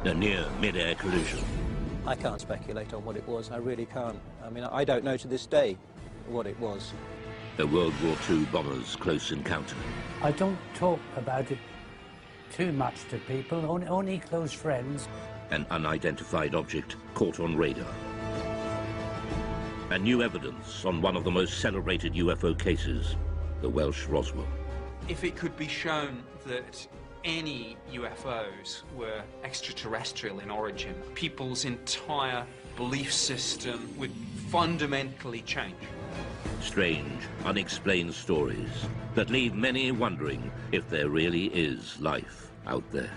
A near mid-air collision. I can't speculate on what it was, I really can't. I mean, I don't know to this day what it was. A World War II bomber's close encounter. I don't talk about it too much to people, only close friends. An unidentified object caught on radar. And new evidence on one of the most celebrated UFO cases, the Welsh Roswell. If it could be shown that any UFOs were extraterrestrial in origin, people's entire belief system would fundamentally change. Strange, unexplained stories that leave many wondering if there really is life out there.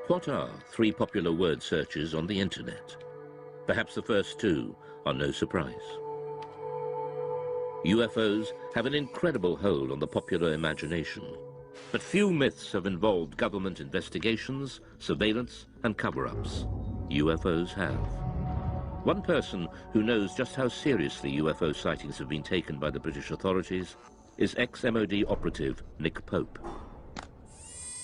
What are three popular word searches on the internet? Perhaps the first two are no surprise. UFOs have an incredible hold on the popular imagination, but few myths have involved government investigations, surveillance, and cover-ups. UFOs have. One person who knows just how seriously UFO sightings have been taken by the British authorities is ex-MOD operative Nick Pope.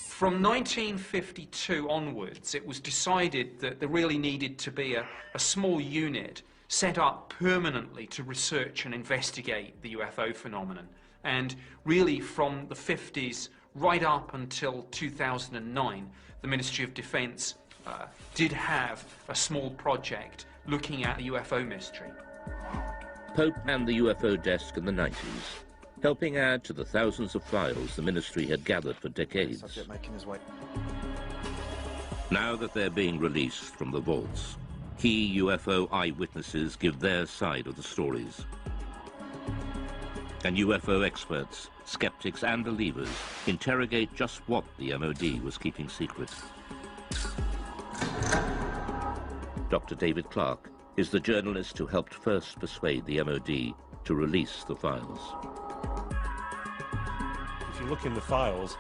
From 1952 onwards, it was decided that there really needed to be a small unit set up permanently to research and investigate the UFO phenomenon. And really from the 50s right up until 2009, the Ministry of Defence did have a small project looking at the UFO mystery. Pope and the UFO desk in the 90s, helping add to the thousands of files the ministry had gathered for decades. Subject making his way. Now that they're being released from the vaults, key UFO eyewitnesses give their side of the stories. And UFO experts, skeptics and believers interrogate just what the MOD was keeping secret. Dr. David Clark is the journalist who helped first persuade the MOD to release the files. If you look in the files,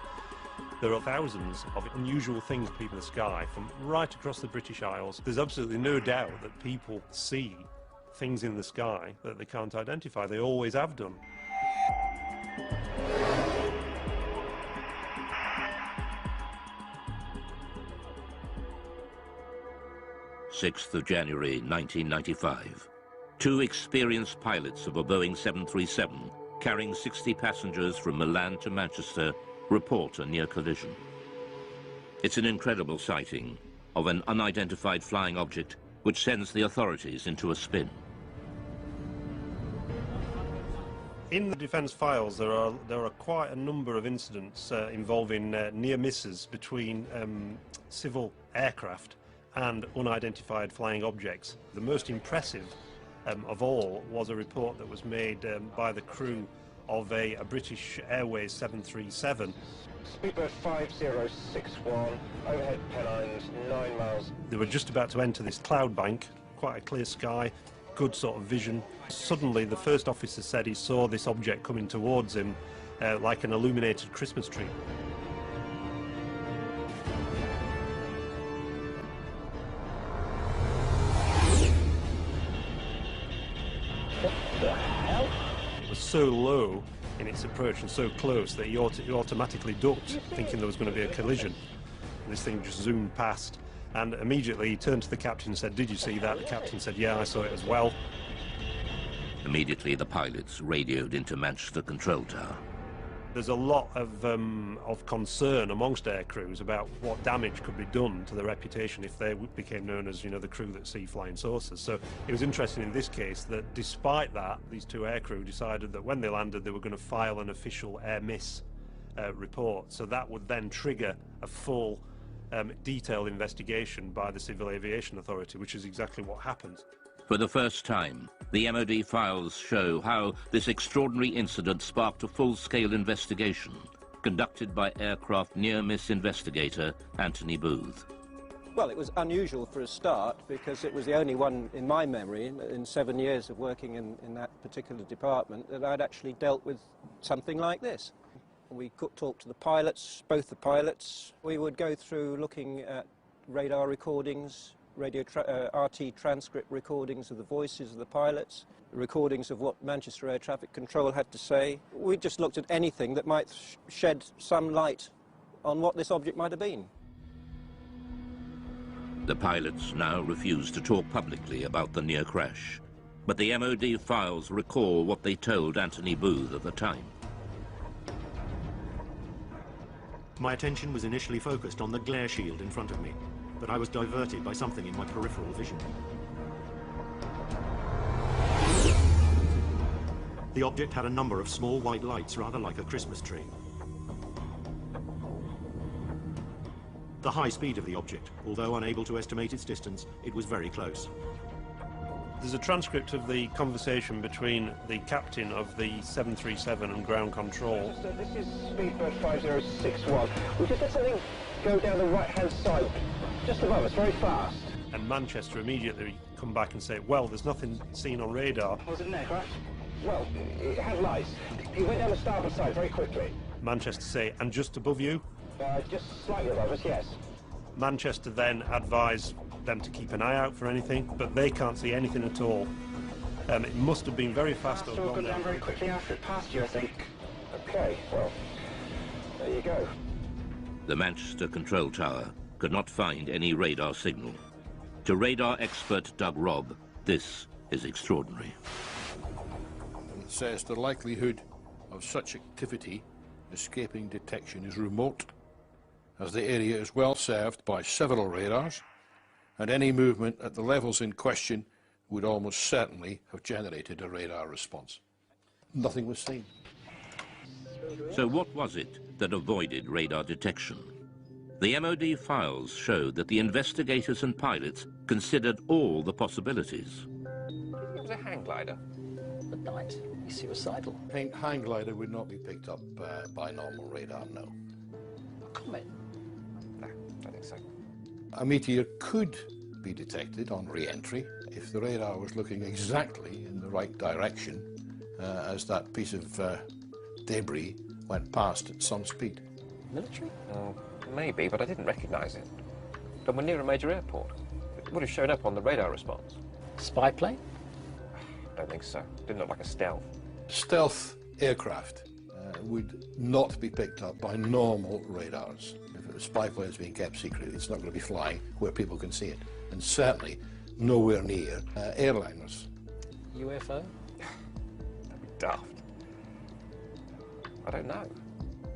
there are thousands of unusual things people in the sky from right across the British Isles. There's absolutely no doubt that people see things in the sky that they can't identify. They always have done. January 6th, 1995. Two experienced pilots of a Boeing 737 carrying 60 passengers from Milan to Manchester report a near collision. It's an incredible sighting of an unidentified flying object which sends the authorities into a spin. In the defence files, there are quite a number of incidents involving near misses between civil aircraft and unidentified flying objects. The most impressive of all was a report that was made by the crew of a British Airways 737. Speedbird 5061, overhead Pennines, 9 miles. They were just about to enter this cloud bank, quite a clear sky, good sort of vision. Suddenly the first officer said he saw this object coming towards him like an illuminated Christmas tree. It was so low in its approach and so close that he automatically ducked, thinking there was going to be a collision. And this thing just zoomed past, and immediately he turned to the captain and said, "Did you see that?" The captain said, "Yeah, I saw it as well." Immediately the pilots radioed into Manchester Control Tower. There's a lot of concern amongst air crews about what damage could be done to their reputation if they became known as, you know, the crew that see flying saucers. So it was interesting in this case that despite that, these two air crew decided that when they landed they were going to file an official air miss report. So that would then trigger a full detailed investigation by the Civil Aviation Authority, which is exactly what happened. For the first time, the MOD files show how this extraordinary incident sparked a full-scale investigation conducted by aircraft near-miss investigator Anthony Booth. Well, it was unusual for a start because it was the only one in my memory in 7 years of working in that particular department that I'd actually dealt with something like this. We could talk to the pilots, both the pilots. We would go through looking at radar recordings, RT transcript recordings of the voices of the pilots, recordings of what Manchester Air Traffic Control had to say. We just looked at anything that might shed some light on what this object might have been. The pilots now refuse to talk publicly about the near crash, but the MOD files recall what they told Anthony Booth at the time. My attention was initially focused on the glare shield in front of me, but I was diverted by something in my peripheral vision. The object had a number of small white lights, rather like a Christmas tree. The high speed of the object, although unable to estimate its distance, it was very close. There's a transcript of the conversation between the captain of the 737 and ground control. This is Speedbird 5061. We just had something go down the right-hand side, just above us, very fast. And Manchester immediately come back and say, well, there's nothing seen on radar. Was it an aircraft? Well, it had lights. He went down the starboard side very quickly. Manchester say, and just above you? Just slightly above us, yes. Manchester then advised them to keep an eye out for anything, but they can't see anything at all. It must have been very fast. So we'll go down very quickly after it passed you, I think. Okay, well, there you go. The Manchester control tower could not find any radar signal. To radar expert Doug Robb, this is extraordinary. It says the likelihood of such activity escaping detection is remote, as the area is well served by several radars, and any movement at the levels in question would almost certainly have generated a radar response. Nothing was seen. So what was it that avoided radar detection? The MOD files showed that the investigators and pilots considered all the possibilities. It was a hang glider. At night, he's suicidal. Hang glider would not be picked up by normal radar, no. A comet? No, I don't think so. A meteor could be detected on re-entry if the radar was looking exactly in the right direction as that piece of debris went past at some speed. Military? Maybe, but I didn't recognise it. And we're near a major airport. It would have shown up on the radar response. Spy plane? I don't think so. Didn't look like a stealth. Stealth aircraft would not be picked up by normal radars. If a spy plane is being kept secret, it's not going to be flying where people can see it. And certainly nowhere near airliners. UFO? That'd be daft. I don't know.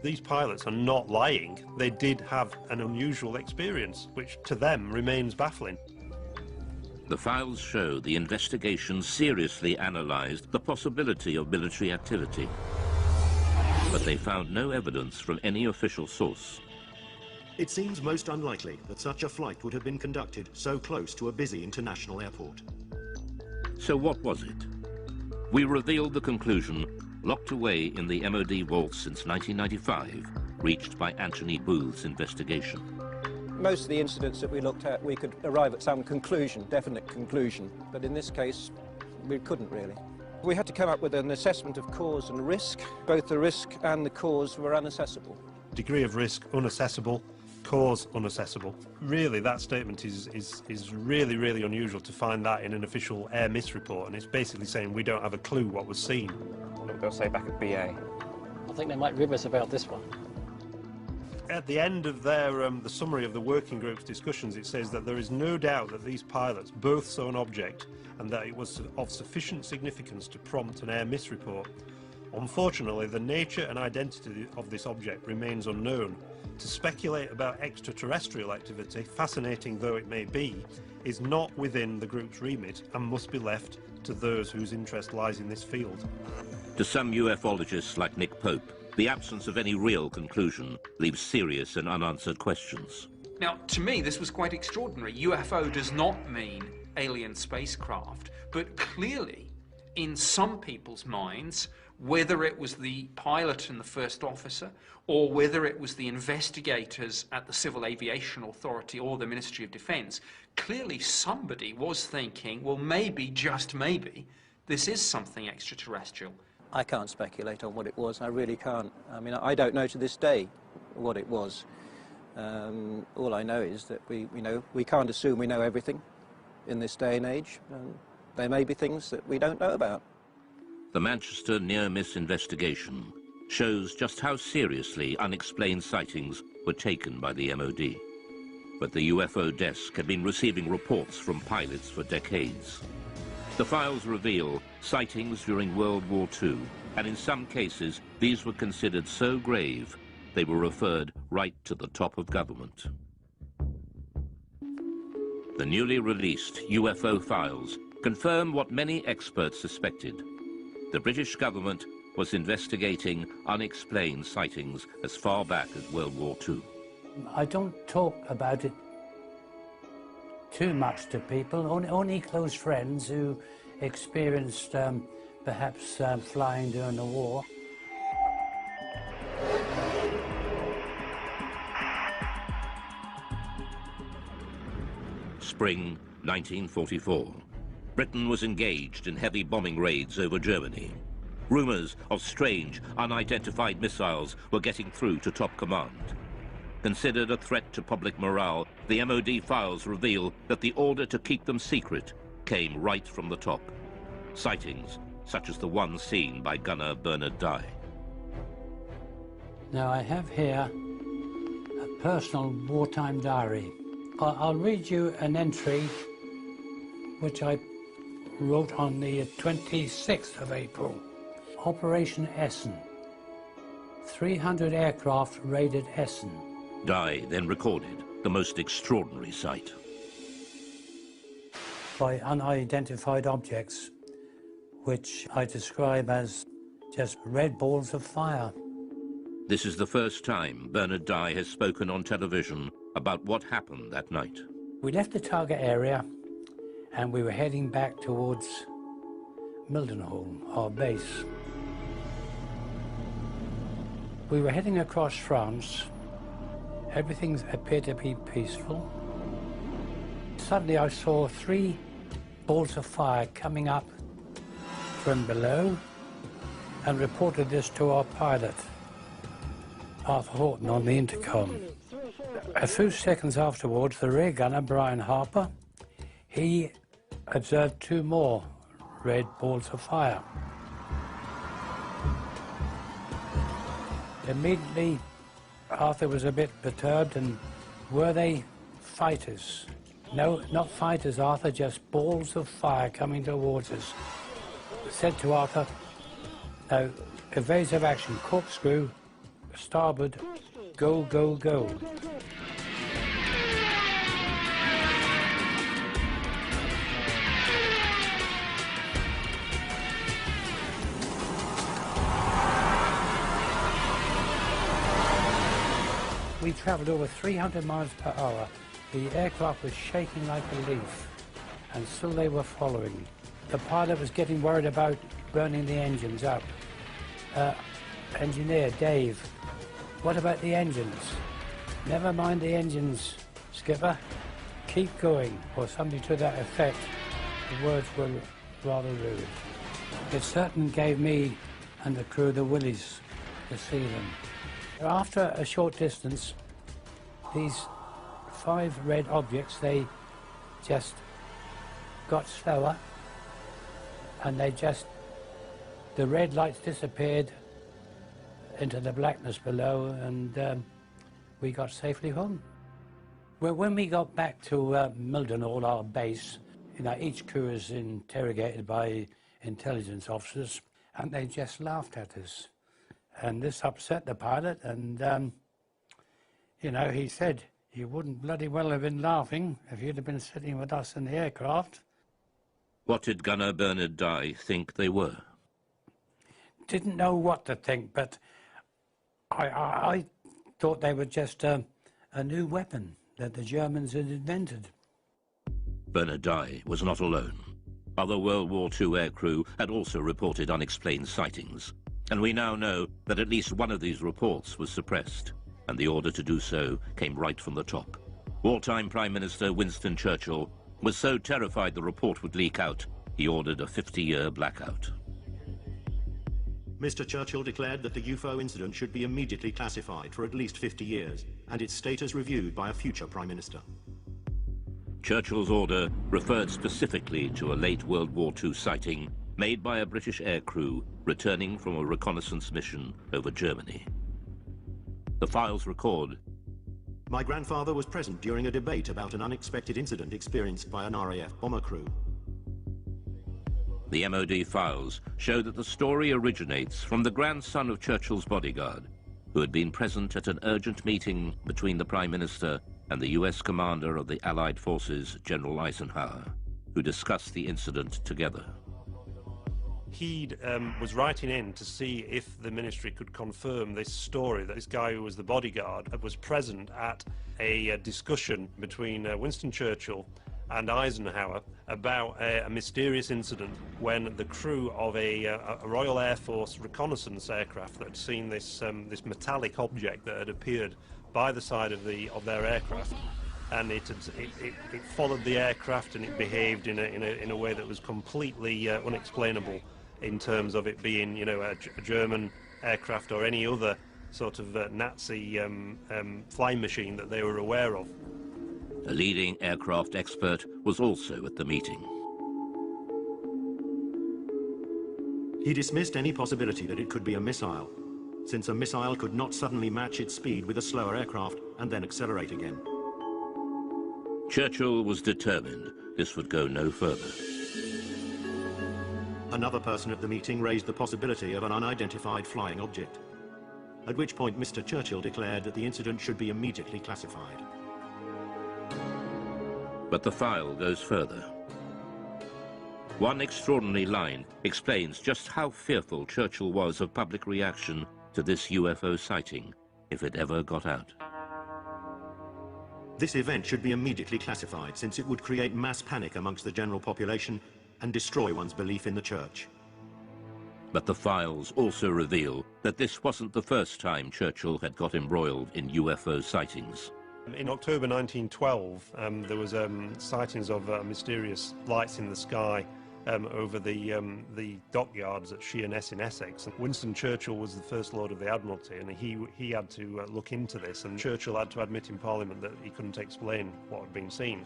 These pilots are not lying. They did have an unusual experience, which to them remains baffling. The files show the investigation seriously analysed the possibility of military activity, but they found no evidence from any official source. It seems most unlikely that such a flight would have been conducted so close to a busy international airport. So what was it? We revealed the conclusion, locked away in the MOD vaults since 1995, reached by Anthony Booth's investigation. Most of the incidents that we looked at, we could arrive at some conclusion, definite conclusion, but in this case, we couldn't really. We had to come up with an assessment of cause and risk. Both the risk and the cause were unaccessible. Degree of risk, unaccessible. Cause, unaccessible. Really, that statement is really, really unusual to find that in an official air miss report, and it's basically saying we don't have a clue what was seen. Look, they'll say back at BA. I think they might rib us about this one. At the end of their the summary of the working group's discussions, it says that there is no doubt that these pilots both saw an object and that it was of sufficient significance to prompt an air miss report. Unfortunately, the nature and identity of this object remains unknown. To speculate about extraterrestrial activity, fascinating though it may be, is not within the group's remit and must be left to those whose interest lies in this field. To some ufologists like Nick Pope, the absence of any real conclusion leaves serious and unanswered questions. Now, to me, this was quite extraordinary. UFO does not mean alien spacecraft, but clearly, in some people's minds, whether it was the pilot and the first officer, or whether it was the investigators at the Civil Aviation Authority or the Ministry of Defence, clearly somebody was thinking, well, maybe, just maybe, this is something extraterrestrial. I can't speculate on what it was, I really can't. I mean, I don't know to this day what it was. All I know is that we can't assume we know everything in this day and age. There may be things that we don't know about. The Manchester near-miss investigation shows just how seriously unexplained sightings were taken by the MOD. But the UFO desk had been receiving reports from pilots for decades. The files reveal sightings during World War II, and in some cases these were considered so grave they were referred right to the top of government. The newly released UFO files confirm what many experts suspected. The British government was investigating unexplained sightings as far back as World War II. I don't talk about it too much to people, only close friends who experienced perhaps flying during the war. Spring 1944. Britain was engaged in heavy bombing raids over Germany. Rumours of strange, unidentified missiles were getting through to top command. Considered a threat to public morale, the MOD files reveal that the order to keep them secret came right from the top. Sightings such as the one seen by gunner Bernard Dye. Now I have here a personal wartime diary. I'll read you an entry which I wrote on the 26th of April. Operation Essen. 300 aircraft raided Essen. Dye then recorded the most extraordinary sight. By unidentified objects, which I describe as just red balls of fire. This is the first time Bernard Dye has spoken on television about what happened that night. We left the target area and we were heading back towards Mildenhall, our base. We were heading across France. Everything appeared to be peaceful. Suddenly I saw 3 balls of fire coming up from below and reported this to our pilot, Arthur Horton, on the intercom. A few seconds afterwards, the rear gunner, Brian Harper, he observed 2 more red balls of fire. Immediately, Arthur was a bit perturbed, and were they fighters? No, not fighters, Arthur, just balls of fire coming towards us. I said to Arthur, no, evasive action, corkscrew, starboard, go, go, go. We travelled over 300 miles per hour. The aircraft was shaking like a leaf, and still they were following. The pilot was getting worried about burning the engines up. Engineer, Dave, what about the engines? Never mind the engines, skipper. Keep going, or something to that effect. The words were rather rude. It certainly gave me and the crew the willies to see them. After a short distance, these 5 red objects, they just got slower, and the red lights disappeared into the blackness below, and we got safely home. Well, when we got back to Mildenhall, our base, each crew is interrogated by intelligence officers, and they just laughed at us. And this upset the pilot, and, he said, you wouldn't bloody well have been laughing if you'd have been sitting with us in the aircraft. What did gunner Bernard Dye think they were? Didn't know what to think, but I thought they were just a new weapon that the Germans had invented. Bernard Dye was not alone. Other World War II aircrew had also reported unexplained sightings, and we now know that at least one of these reports was suppressed, and the order to do so came right from the top. Wartime Prime Minister Winston Churchill was so terrified the report would leak out, he ordered a 50-year blackout. Mr. Churchill declared that the UFO incident should be immediately classified for at least 50 years and its status reviewed by a future Prime Minister. Churchill's order referred specifically to a late World War II sighting made by a British aircrew returning from a reconnaissance mission over Germany. The files record, "My grandfather was present during a debate about an unexpected incident experienced by an RAF bomber crew. The MOD files show that the story originates from the grandson of Churchill's bodyguard, who had been present at an urgent meeting between the Prime Minister and the US commander of the Allied forces, General Eisenhower, who discussed the incident together. He was writing in to see if the ministry could confirm this story, that this guy who was the bodyguard was present at a discussion between Winston Churchill and Eisenhower about a mysterious incident when the crew of a Royal Air Force reconnaissance aircraft that had seen this metallic object that had appeared by the side of their aircraft, and it followed the aircraft, and it behaved in a way that was completely unexplainable in terms of it being, a German aircraft or any other sort of Nazi flying machine that they were aware of. A leading aircraft expert was also at the meeting. He dismissed any possibility that it could be a missile, since a missile could not suddenly match its speed with a slower aircraft and then accelerate again. Churchill was determined this would go no further. Another person at the meeting raised the possibility of an unidentified flying object, at which point Mr. Churchill declared that the incident should be immediately classified. But the file goes further. One extraordinary line explains just how fearful Churchill was of public reaction to this UFO sighting, if it ever got out. This event should be immediately classified, since it would create mass panic amongst the general population and destroy one's belief in the church. But the files also reveal that this wasn't the first time Churchill had got embroiled in UFO sightings. In October 1912, there was sightings of mysterious lights in the sky over the dockyards at Sheerness in Essex. And Winston Churchill was the First Lord of the Admiralty, and he had to look into this, and Churchill had to admit in Parliament that he couldn't explain what had been seen.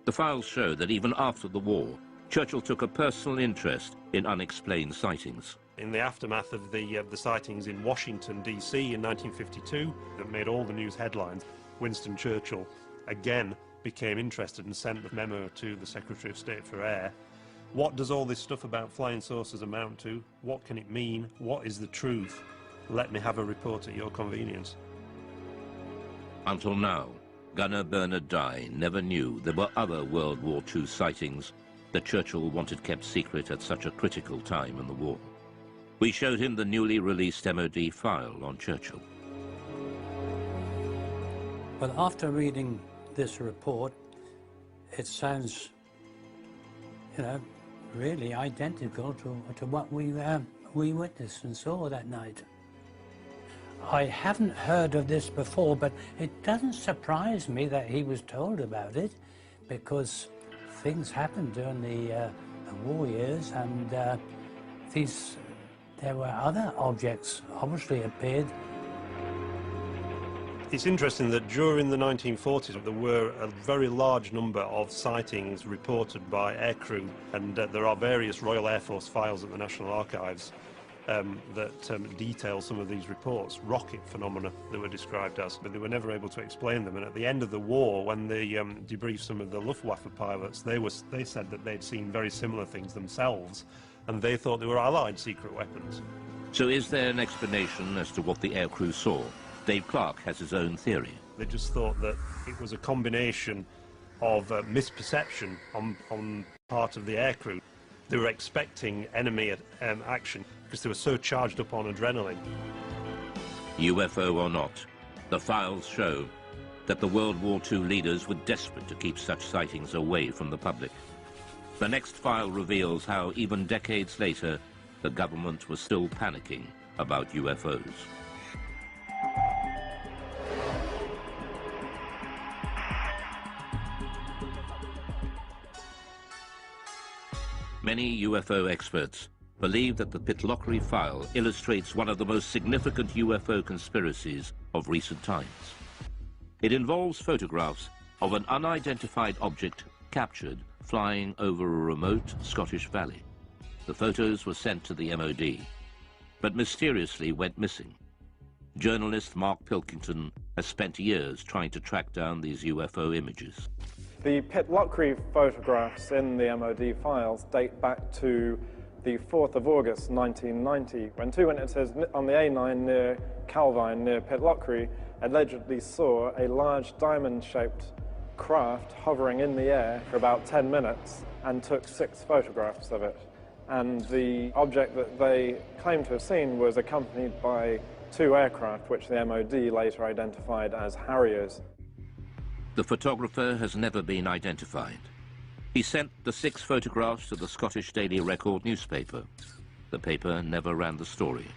The files show that even after the war, Churchill took a personal interest in unexplained sightings. In the aftermath of the sightings in Washington, D.C. in 1952, that made all the news headlines, Winston Churchill again became interested and sent the memo to the Secretary of State for Air. What does all this stuff about flying saucers amount to? What can it mean? What is the truth? Let me have a report at your convenience. Until now, Gunner Bernard Dye never knew there were other World War II sightings that Churchill wanted kept secret at such a critical time in the war. We showed him the newly released MOD file on Churchill. Well, after reading this report, it sounds, really identical to what we witnessed and saw that night. I haven't heard of this before, but it doesn't surprise me that he was told about it, because things happened during the war years, and there were other objects obviously appeared. It's interesting that during the 1940s there were a very large number of sightings reported by aircrew, and there are various Royal Air Force files at the National Archives that detail some of these reports, rocket phenomena they were described as, but they were never able to explain them. And at the end of the war, when they debriefed some of the Luftwaffe pilots, they said that they'd seen very similar things themselves, and they thought they were Allied secret weapons. So is there an explanation as to what the aircrew saw? Dave Clark has his own theory. They just thought that it was a combination of misperception on part of the aircrew. They were expecting enemy action because they were so charged up on adrenaline. UFO or not, the files show that the World War II leaders were desperate to keep such sightings away from the public. The next file reveals how, even decades later, the government was still panicking about UFOs. Many UFO experts believe that the Pitlochry file illustrates one of the most significant UFO conspiracies of recent times. It involves photographs of an unidentified object captured flying over a remote Scottish valley. The photos were sent to the MOD, but mysteriously went missing. Journalist Mark Pilkington has spent years trying to track down these UFO images. The Pitlochry photographs in the MOD files date back to the 4th of August 1990, when two witnesses on the A9 near Calvine, near Pitlochry, allegedly saw a large diamond-shaped craft hovering in the air for about 10 minutes and took 6 photographs of it. And the object that they claimed to have seen was accompanied by 2 aircraft, which the MOD later identified as Harriers. The photographer has never been identified. He sent the 6 photographs to the Scottish Daily Record newspaper. The paper never ran the story.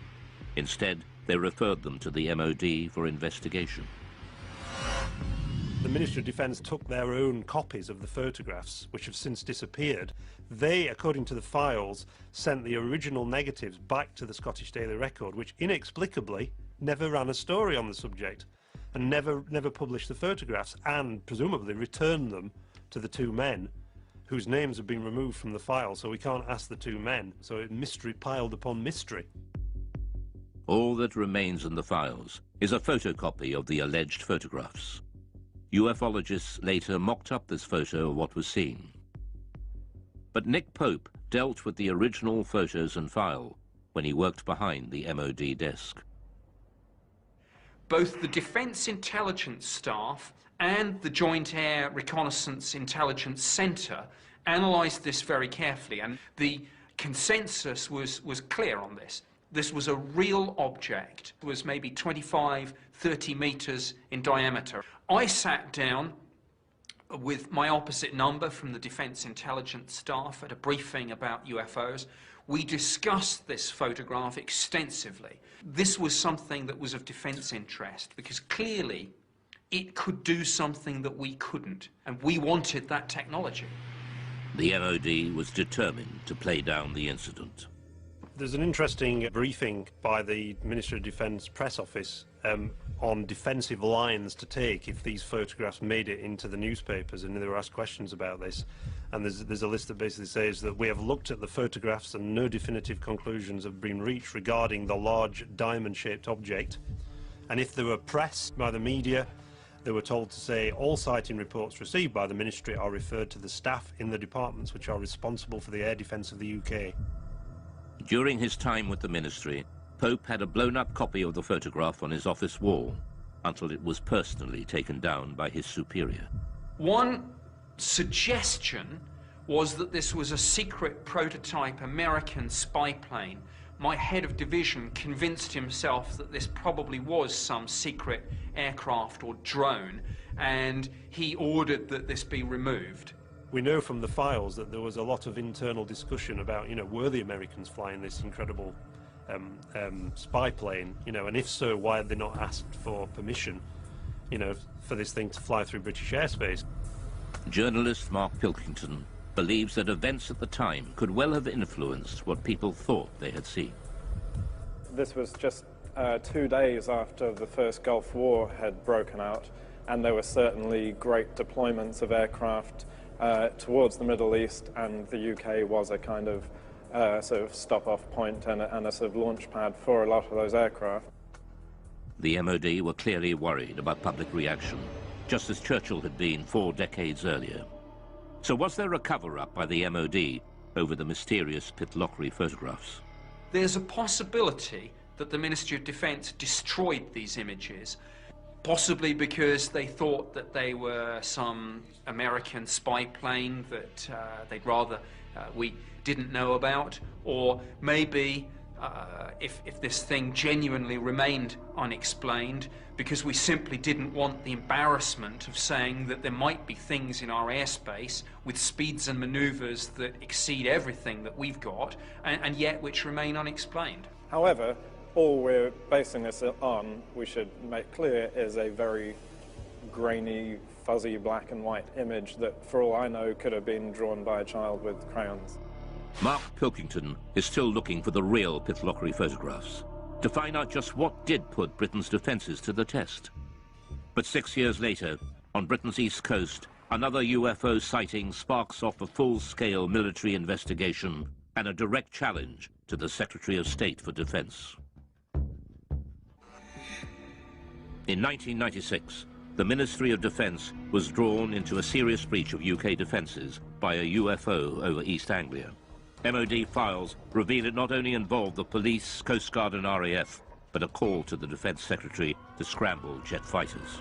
Instead, they referred them to the MOD for investigation. The Ministry of Defence took their own copies of the photographs, which have since disappeared. They, according to the files, sent the original negatives back to the Scottish Daily Record, which inexplicably never ran a story on the subject and never published the photographs, and presumably returned them to the 2 men whose names have been removed from the file, so we can't ask the 2 men. So mystery piled upon mystery. All that remains in the files is a photocopy of the alleged photographs. UFOlogists later mocked up this photo of what was seen. But Nick Pope dealt with the original photos and file when he worked behind the MOD desk. Both the Defence Intelligence Staff and the Joint Air Reconnaissance Intelligence Centre analysed this very carefully, and the consensus was clear on this. This was a real object. It was maybe 25, 30 metres in diameter. I sat down with my opposite number from the Defence Intelligence Staff at a briefing about UFOs. We discussed this photograph extensively. This was something that was of defence interest, because clearly it could do something that we couldn't, and we wanted that technology. The MOD was determined to play down the incident. There's an interesting briefing by the Ministry of Defence press office on defensive lines to take if these photographs made it into the newspapers, and they were asked questions about this. And there's a list that basically says that we have looked at the photographs and no definitive conclusions have been reached regarding the large diamond-shaped object. And if they were pressed by the media, they were told to say all sighting reports received by the Ministry are referred to the staff in the departments which are responsible for the air defence of the UK. During his time with the Ministry, Pope had a blown-up copy of the photograph on his office wall until it was personally taken down by his superior. One suggestion was that this was a secret prototype American spy plane. My head of division convinced himself that this probably was some secret aircraft or drone, and he ordered that this be removed. We know from the files that there was a lot of internal discussion about, were the Americans flying this incredible spy plane, and if so, why had they not asked for permission, for this thing to fly through British airspace? Journalist Mark Pilkington believes that events at the time could well have influenced what people thought they had seen. This was just 2 days after the first Gulf War had broken out, and there were certainly great deployments of aircraft towards the Middle East, and the UK was a kind of sort of stop-off point and a sort of launch pad for a lot of those aircraft. The MOD were clearly worried about public reaction, just as Churchill had been 4 decades earlier. So was there a cover-up by the MOD over the mysterious Pitlochry photographs? There's a possibility that the Ministry of Defence destroyed these images, possibly because they thought that they were some American spy plane that they'd rather we didn't know about, or maybe if this thing genuinely remained unexplained, because we simply didn't want the embarrassment of saying that there might be things in our airspace with speeds and manoeuvres that exceed everything that we've got, and yet which remain unexplained. However, all we're basing this on, we should make clear, is a very grainy, fuzzy black and white image that, for all I know, could have been drawn by a child with crayons. Mark Pilkington is still looking for the real Pitlochry photographs to find out just what did put Britain's defences to the test. But 6 years later, on Britain's east coast, another UFO sighting sparks off a full-scale military investigation and a direct challenge to the Secretary of State for Defence. In 1996, the Ministry of Defence was drawn into a serious breach of UK defences by a UFO over East Anglia. MOD files reveal it not only involved the police, Coast Guard and RAF, but a call to the Defence Secretary to scramble jet fighters.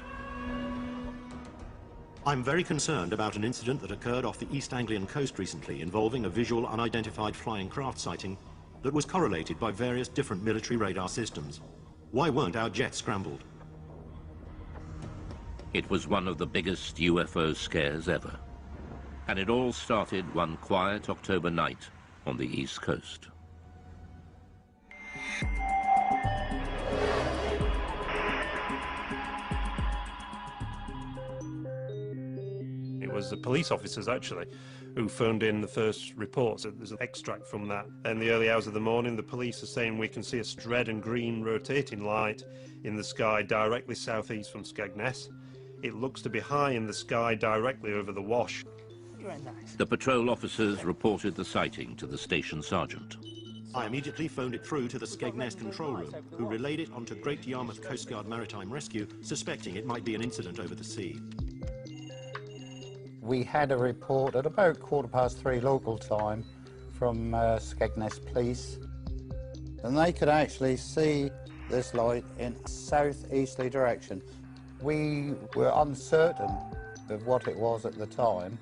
I'm very concerned about an incident that occurred off the East Anglian coast recently involving a visual unidentified flying craft sighting that was correlated by various different military radar systems. Why weren't our jets scrambled? It was one of the biggest UFO scares ever. And it all started one quiet October night on the East Coast. It was the police officers, actually, who phoned in the first reports. There's an extract from that. In the early hours of the morning, the police are saying we can see a red and green rotating light in the sky directly southeast from Skegness. It looks to be high in the sky directly over the Wash. The patrol officers reported the sighting to the station sergeant. I immediately phoned it through to the Skegness control room, who relayed it onto Great Yarmouth Coast Guard Maritime Rescue, suspecting it might be an incident over the sea. We had a report at about 3:15 local time from Skegness Police, and they could actually see this light in a southeasterly direction. We were uncertain of what it was at the time,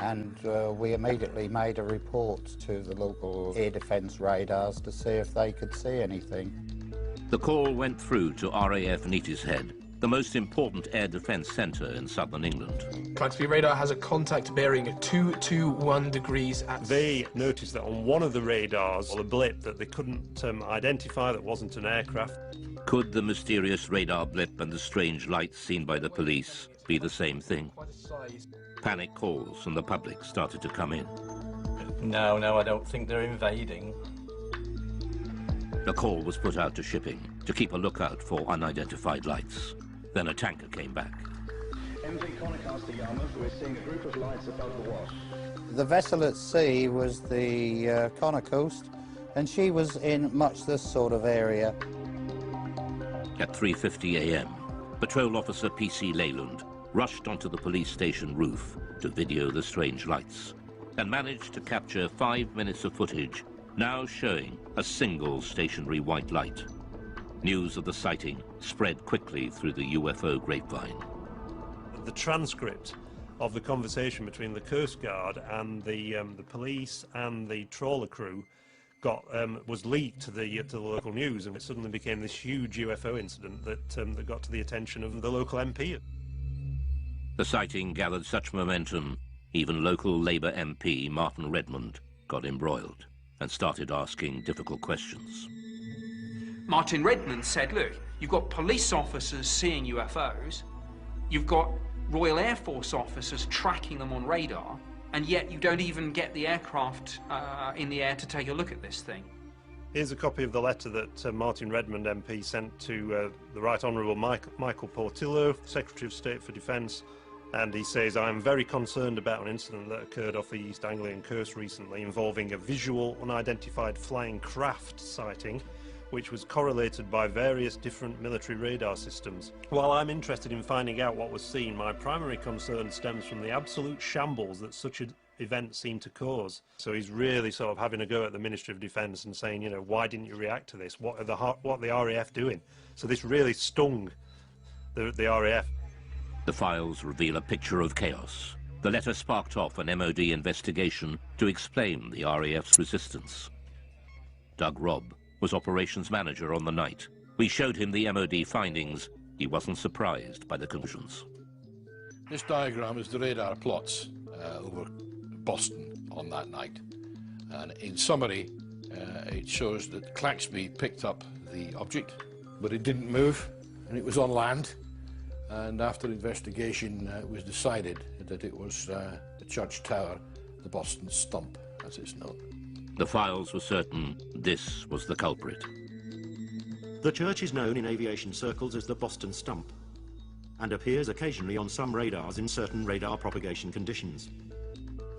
and we immediately made a report to the local air defence radars to see if they could see anything. The call went through to RAF Neatishead, the most important air defence centre in southern England. Clarksby radar has a contact bearing at 221 degrees at... They noticed that on one of the radars, a blip that they couldn't identify, that wasn't an aircraft. Could the mysterious radar blip and the strange lights seen by the police be the same thing? Panic calls from the public started to come in. No, I don't think they're invading. The call was put out to shipping to keep a lookout for unidentified lights. Then a tanker came back. MV Conocastle Yarmouth, we're seeing a group of lights above the Wash. The vessel at sea was the Connor Coast, and she was in much this sort of area. At 3:50 a.m., Patrol Officer P.C. Leyland rushed onto the police station roof to video the strange lights and managed to capture 5 minutes of footage now showing a single stationary white light. News of the sighting spread quickly through the UFO grapevine. The transcript of the conversation between the Coast Guard and the police and the trawler crew was leaked to the local news, and it suddenly became this huge UFO incident that got to the attention of the local MP. The sighting gathered such momentum, even local Labour MP Martin Redmond got embroiled and started asking difficult questions. Martin Redmond said, look, you've got police officers seeing UFOs, you've got Royal Air Force officers tracking them on radar, and yet you don't even get the aircraft in the air to take a look at this thing. Here's a copy of the letter that Martin Redmond MP sent to the Right Honourable Michael Portillo, Secretary of State for Defence, and he says, I am very concerned about an incident that occurred off the East Anglian coast recently involving a visual unidentified flying craft sighting which was correlated by various different military radar systems. While I'm interested in finding out what was seen, my primary concern stems from the absolute shambles that such an event seemed to cause. So he's really sort of having a go at the Ministry of Defence and saying, you know, why didn't you react to this? What are the RAF doing? So this really stung the RAF. The files reveal a picture of chaos. The letter sparked off an MOD investigation to explain the RAF's resistance. Doug Robb was operations manager on the night. We showed him the MOD findings. He wasn't surprised by the conclusions. This diagram is the radar plots over Boston on that night. And in summary, it shows that Claxby picked up the object, but it didn't move, and it was on land. And after investigation, it was decided that it was the church tower, the Boston Stump, as it's known. The files were certain this was the culprit. The church is known in aviation circles as the Boston Stump and appears occasionally on some radars in certain radar propagation conditions.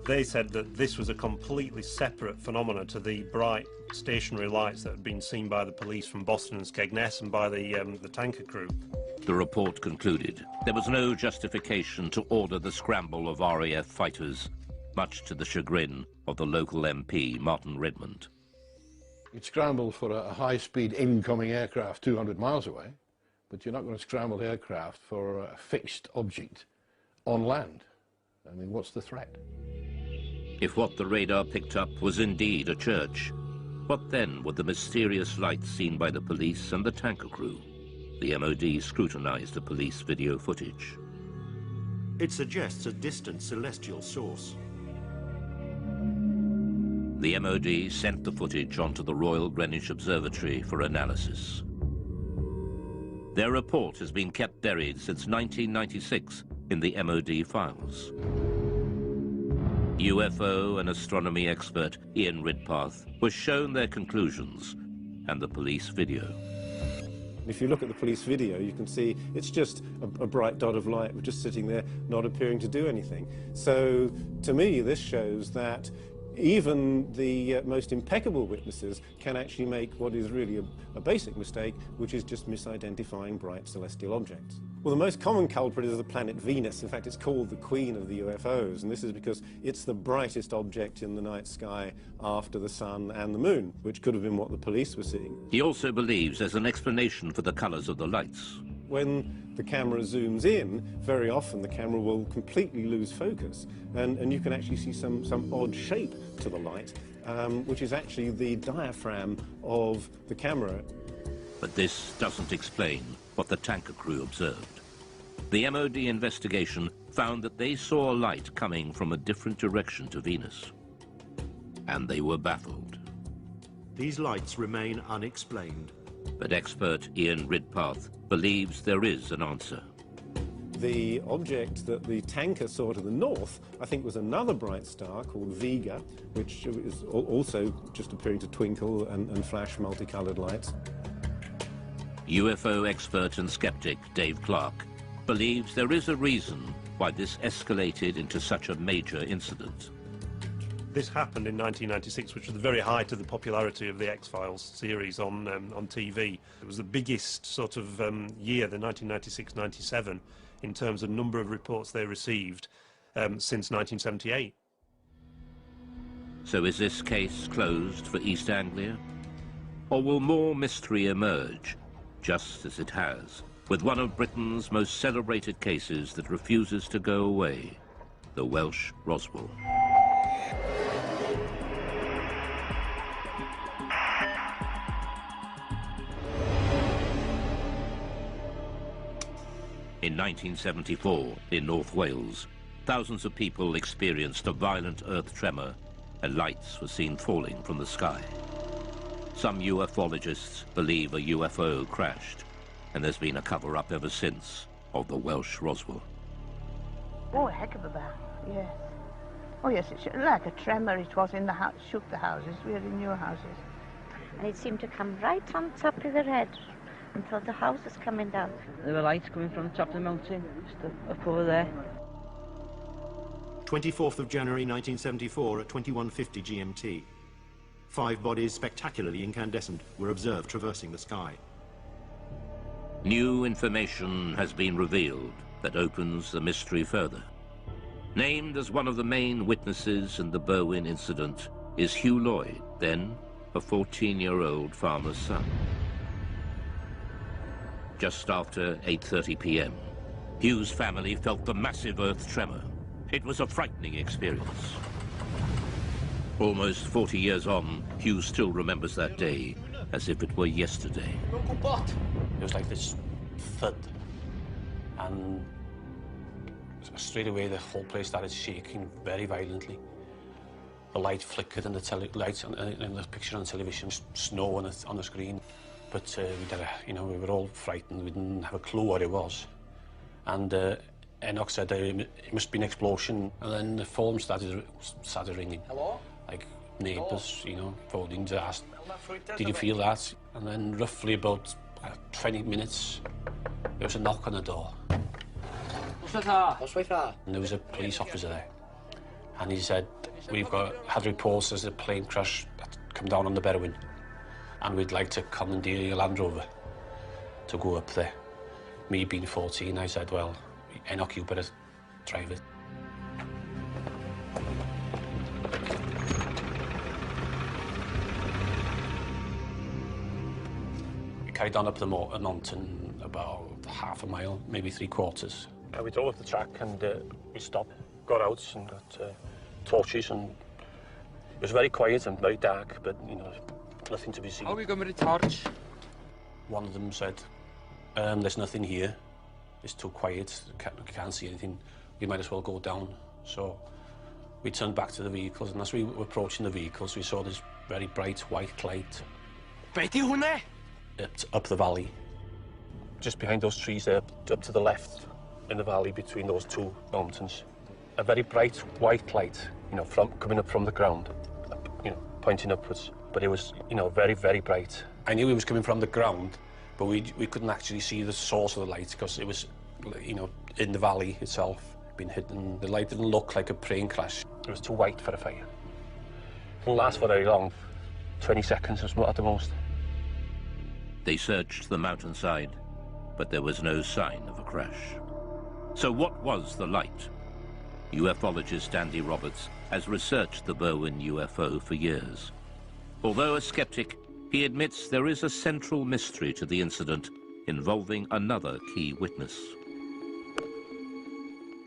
They said that this was a completely separate phenomenon to the bright stationary lights that had been seen by the police from Boston and Skegness and by the tanker crew. The report concluded there was no justification to order the scramble of RAF fighters, much to the chagrin of the local MP, Martin Redmond. You'd scramble for a high-speed incoming aircraft 200 miles away, but you're not going to scramble aircraft for a fixed object on land. I mean, what's the threat? If what the radar picked up was indeed a church, what then were the mysterious lights seen by the police and the tanker crew? The MOD scrutinized the police video footage. It suggests a distant celestial source. The MOD sent the footage onto the Royal Greenwich Observatory for analysis. Their report has been kept buried since 1996 in the MOD files. UFO and astronomy expert Ian Ridpath was shown their conclusions and the police video. If you look at the police video, you can see it's just a bright dot of light just sitting there, not appearing to do anything. So, to me, this shows that even the most impeccable witnesses can actually make what is really a basic mistake, which is just misidentifying bright celestial objects. Well, the most common culprit is the planet Venus. In fact, it's called the Queen of the UFOs, and this is because it's the brightest object in the night sky after the sun and the moon, which could have been what the police were seeing. He also believes there's an explanation for the colors of the lights. When the camera zooms in, very often the camera will completely lose focus, and you can actually see some odd shape to the light, which is actually the diaphragm of the camera. But this doesn't explain what the tanker crew observed. The MOD investigation found that they saw a light coming from a different direction to Venus, and they were baffled. These lights remain unexplained. But expert Ian Ridpath believes there is an answer. The object that the tanker saw to the north, I think, was another bright star called Vega, which is also just appearing to twinkle and flash multicolored lights. UFO expert and skeptic Dave Clark believes there is a reason why this escalated into such a major incident. This happened in 1996, which was the very height of the popularity of the X-Files series on TV. It was the biggest sort of year, the 1996-97, in terms of number of reports they received since 1978. So is this case closed for East Anglia? Or will more mystery emerge, just as it has, with one of Britain's most celebrated cases that refuses to go away, the Welsh Roswell? In 1974, in North Wales, thousands of people experienced a violent earth tremor and lights were seen falling from the sky. Some ufologists believe a UFO crashed, and there's been a cover-up ever since of the Welsh Roswell. Oh, a heck of a bang, yes. Oh, yes, it's like a tremor it was in the house, shook the houses. We're in new houses. And it seemed to come right on top of their head until the house was coming down. There were lights coming from the top of the mountain, just up over there. 24th of January 1974 at 21:50 GMT. 5 bodies spectacularly incandescent were observed traversing the sky. New information has been revealed that opens the mystery further. Named as one of the main witnesses in the Berwyn incident is Hugh Lloyd, then a 14-year-old farmer's son. Just after 8:30 p.m., Hugh's family felt the massive earth tremor. It was a frightening experience. Almost 40 years on, Hugh still remembers that day as if it were yesterday. It was like this thud, and straight away the whole place started shaking very violently. The light flickered and the lights in the picture on television, snow on the screen. But we were all frightened. We didn't have a clue what it was. And Enoch said it must be an explosion, and then the phone started ringing. Hello? Like neighbours, you know, phoning to ask, did you feel that? And then roughly about 20 minutes, there was a knock on the door. And there was a police officer there. And he said, we've had reports there's a plane crash that's come down on the Berwyn. And we'd like to commandeer your Land Rover to go up there. Me being 14, I said, well, Enoch, you better drive it. We carried on up the mountain about half a mile, maybe 3/4. We drove up the track and we stopped, got out and got torches, and it was very quiet and very dark, but, you know, nothing to be seen. How are we going with the torch? One of them said, there's nothing here. It's too quiet, can't see anything. We might as well go down. So we turned back to the vehicles, and as we were approaching the vehicles, we saw this very bright white light up the valley. Just behind those trees there, up to the left in the valley between those two mountains. A very bright white light, you know, coming up from the ground, you know, pointing upwards. But it was, you know, very, very bright. I knew it was coming from the ground, but we couldn't actually see the source of the light because it was, you know, in the valley itself, being hidden. The light didn't look like a plane crash. It was too white for a fire. It didn't last for very long, 20 seconds at the most. They searched the mountainside, but there was no sign of a crash. So what was the light? Ufologist Andy Roberts has researched the Berwyn UFO for years. Although a skeptic, he admits there is a central mystery to the incident involving another key witness.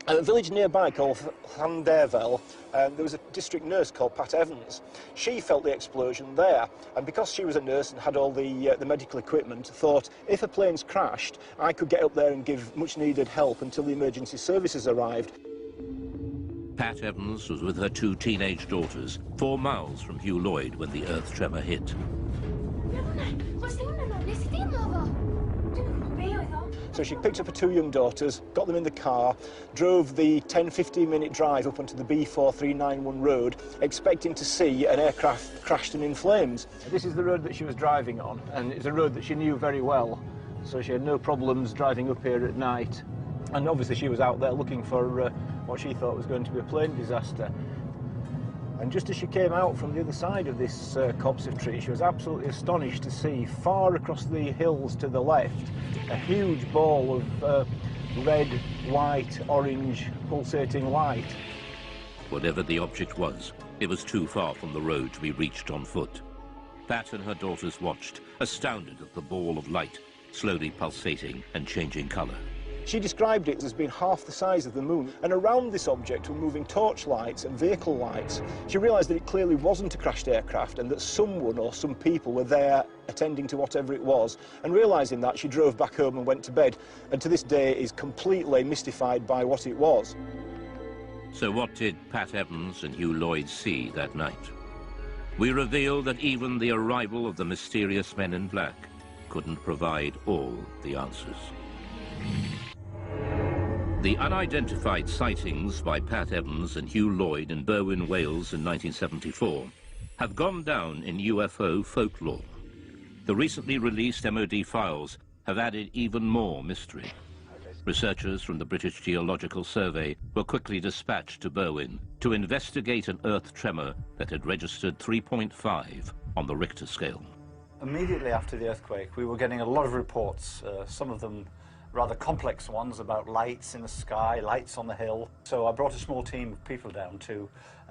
At a village nearby called Llanderfel, there was a district nurse called Pat Evans. She felt the explosion there, and because she was a nurse and had all the medical equipment, thought if a plane's crashed, I could get up there and give much-needed help until the emergency services arrived. Pat Evans was with her 2 teenage daughters, 4 miles from Hugh Lloyd when the earth tremor hit. So she picked up her 2 young daughters, got them in the car, drove the 10-15 minute drive up onto the B4391 road, expecting to see an aircraft crashed and in flames. This is the road that she was driving on, and it's a road that she knew very well, so she had no problems driving up here at night. And obviously she was out there looking for what she thought was going to be a plane disaster. And just as she came out from the other side of this copse of trees, she was absolutely astonished to see far across the hills to the left a huge ball of red, white, orange, pulsating light. Whatever the object was, it was too far from the road to be reached on foot. Pat and her daughters watched, astounded at the ball of light, slowly pulsating and changing colour. She described it as being half the size of the moon, and around this object were moving torch lights and vehicle lights. She realised that it clearly wasn't a crashed aircraft and that someone or some people were there attending to whatever it was, and realising that, she drove back home and went to bed, and to this day is completely mystified by what it was. So what did Pat Evans and Hugh Lloyd see that night? We reveal that even the arrival of the mysterious men in black couldn't provide all the answers. The unidentified sightings by Pat Evans and Hugh Lloyd in Berwyn, Wales in 1974 have gone down in UFO folklore. The recently released MOD files have added even more mystery. Researchers from the British Geological Survey were quickly dispatched to Berwyn to investigate an earth tremor that had registered 3.5 on the Richter scale. Immediately after the earthquake, we were getting a lot of reports, some of them rather complex ones about lights in the sky, lights on the hill. So I brought a small team of people down to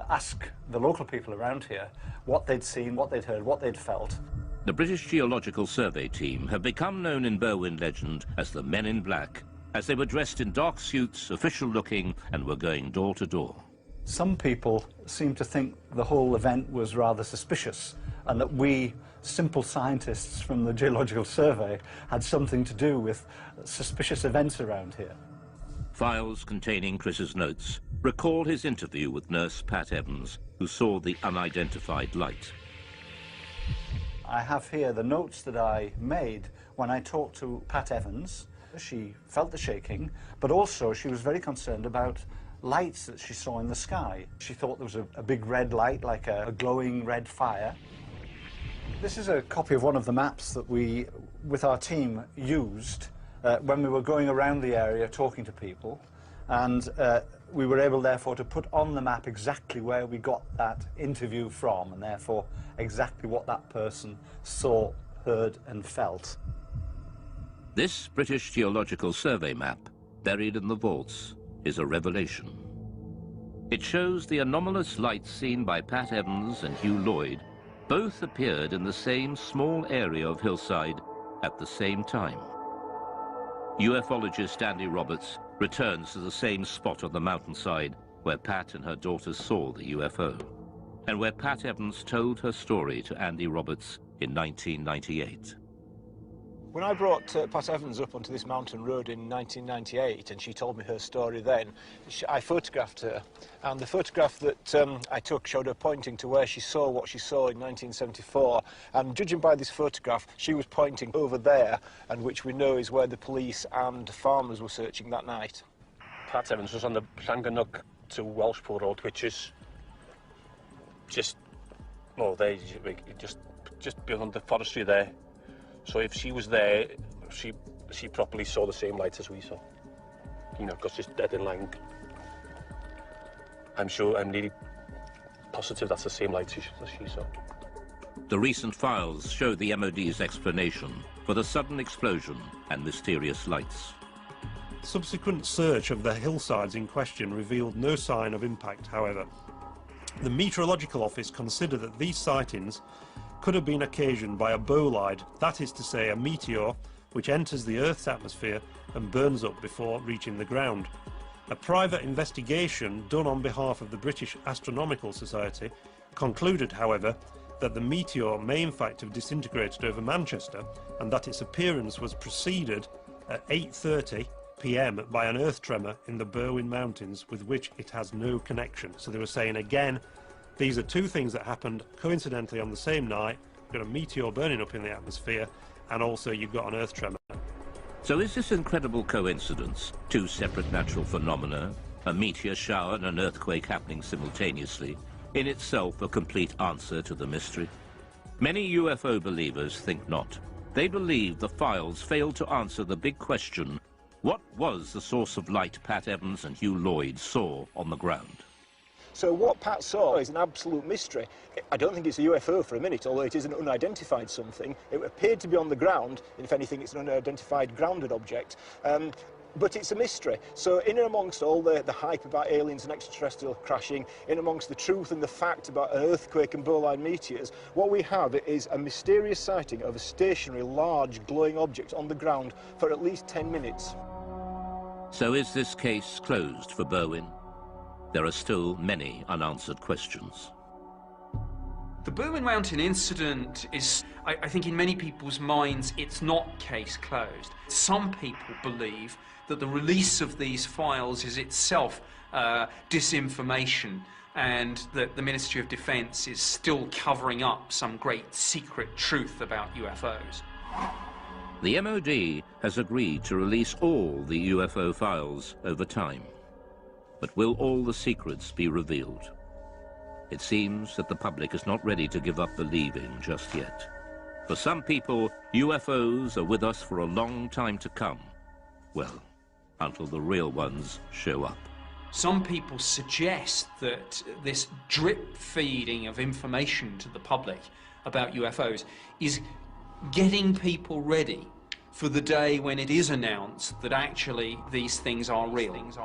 ask the local people around here what they'd seen, what they'd heard, what they'd felt. The British Geological Survey team have become known in Berwyn legend as the Men in Black, as they were dressed in dark suits, official-looking, and were going door to door. Some people seem to think the whole event was rather suspicious, and that we, simple scientists from the Geological Survey, had something to do with suspicious events around here. Files containing Chris's notes recall his interview with nurse Pat Evans, who saw the unidentified light. I have here the notes that I made when I talked to Pat Evans. She felt the shaking, but also she was very concerned about lights that she saw in the sky. She thought there was a big red light, like a glowing red fire. This is a copy of one of the maps that we, with our team, used when we were going around the area talking to people, and we were able, therefore, to put on the map exactly where we got that interview from, and therefore exactly what that person saw, heard and felt. This British Geological Survey map, buried in the vaults, is a revelation. It shows the anomalous lights seen by Pat Evans and Hugh Lloyd both appeared in the same small area of hillside at the same time. Ufologist Andy Roberts returns to the same spot on the mountainside where Pat and her daughters saw the UFO, and where Pat Evans told her story to Andy Roberts in 1998. When I brought Pat Evans up onto this mountain road in 1998 and she told me her story then, I photographed her, and the photograph that I took showed her pointing to where she saw what she saw in 1974, and judging by this photograph she was pointing over there, and which we know is where the police and farmers were searching that night. Pat Evans was on the Llangannock to Welshpool Road, which is just beyond the forestry there. So if she was there, she probably saw the same lights as we saw. You know, because it's dead in line. I'm nearly positive that's the same lights as she saw. The recent files show the MOD's explanation for the sudden explosion and mysterious lights. Subsequent search of the hillsides in question revealed no sign of impact, however. The Meteorological Office considered that these sightings could have been occasioned by a bolide, that is to say, a meteor which enters the Earth's atmosphere and burns up before reaching the ground. A private investigation done on behalf of the British Astronomical Society concluded, however, that the meteor may in fact have disintegrated over Manchester, and that its appearance was preceded at 8:30 p.m. by an earth tremor in the Berwyn Mountains with which it has no connection. So they were saying again, these are two things that happened coincidentally on the same night. You've got a meteor burning up in the atmosphere, and also you've got an earth tremor. So is this incredible coincidence, two separate natural phenomena, a meteor shower and an earthquake happening simultaneously, in itself a complete answer to the mystery? Many UFO believers think not. They believe the files failed to answer the big question, what was the source of light Pat Evans and Hugh Lloyd saw on the ground? So what Pat saw is an absolute mystery. I don't think it's a UFO for a minute, although it is an unidentified something. It appeared to be on the ground. If anything, it's an unidentified grounded object. But it's a mystery. So in and amongst all the hype about aliens and extraterrestrial crashing, in amongst the truth and the fact about an earthquake and bolide meteors, what we have is a mysterious sighting of a stationary, large, glowing object on the ground for at least 10 minutes. So is this case closed for Berwyn? There are still many unanswered questions. The Berwyn Mountain incident is, I think in many people's minds, it's not case closed. Some people believe that the release of these files is itself disinformation, and that the Ministry of Defence is still covering up some great secret truth about UFOs. The MOD has agreed to release all the UFO files over time. But will all the secrets be revealed? It seems that the public is not ready to give up believing just yet. For some people, UFOs are with us for a long time to come. Well, until the real ones show up. Some people suggest that this drip feeding of information to the public about UFOs is getting people ready for the day when it is announced that actually these things are real. It's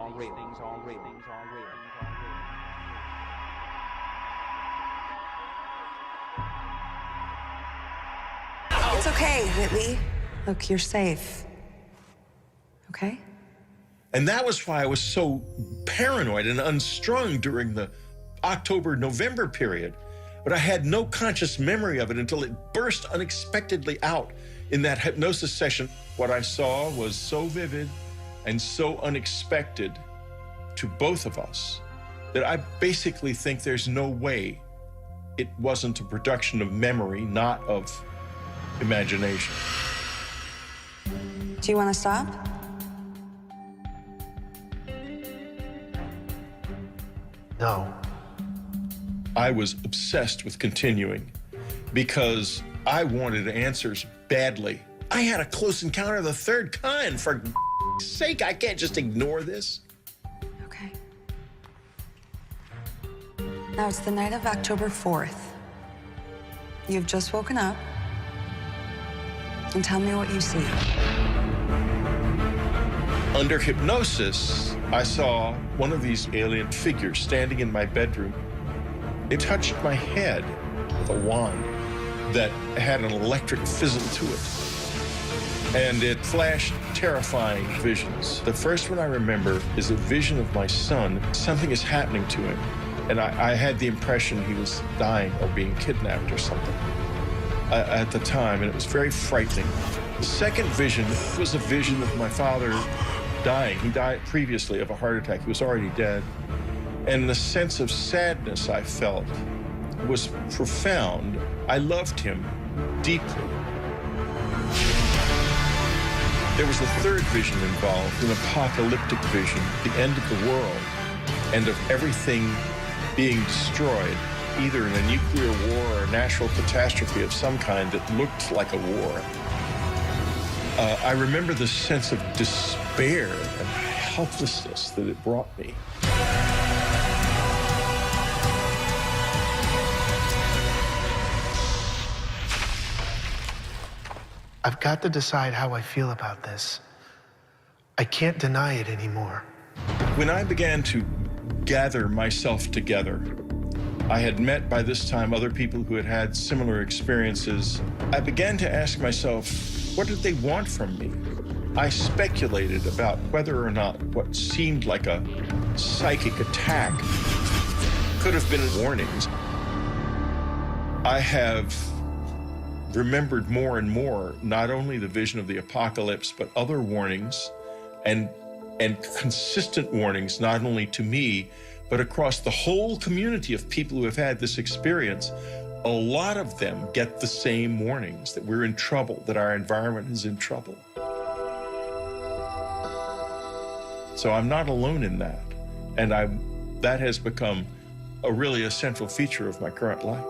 okay, Whitley. Look, you're safe. Okay? And that was why I was so paranoid and unstrung during the October-November period. But I had no conscious memory of it until it burst unexpectedly out in that hypnosis session. What I saw was so vivid and so unexpected to both of us that I basically think there's no way it wasn't a production of memory, not of imagination. Do you want to stop? No. I was obsessed with continuing because I wanted answers badly. I had a close encounter of the third kind. For sake, I can't just ignore this. Okay. Now it's the night of October 4th. You've just woken up. And tell me what you see. Under hypnosis, I saw one of these alien figures standing in my bedroom. It touched my head with a wand that had an electric fizzle to it. And it flashed terrifying visions. The first one I remember is a vision of my son. Something is happening to him. And I had the impression he was dying or being kidnapped or something at the time, and it was very frightening. The second vision was a vision of my father dying. He died previously of a heart attack. He was already dead. And the sense of sadness I felt was profound. I loved him deeply. There was a third vision involved, an apocalyptic vision, the end of the world, and of everything being destroyed, either in a nuclear war or a natural catastrophe of some kind that looked like a war. I remember the sense of despair and helplessness that it brought me. I've got to decide how I feel about this. I can't deny it anymore. When I began to gather myself together, I had met by this time other people who had had similar experiences. I began to ask myself, what did they want from me? I speculated about whether or not what seemed like a psychic attack could have been warnings. I have remembered more and more, not only the vision of the apocalypse, but other warnings and consistent warnings, not only to me, but across the whole community of people who have had this experience. A lot of them get the same warnings, that we're in trouble, that our environment is in trouble. So I'm not alone in that. And that has become really a central feature of my current life.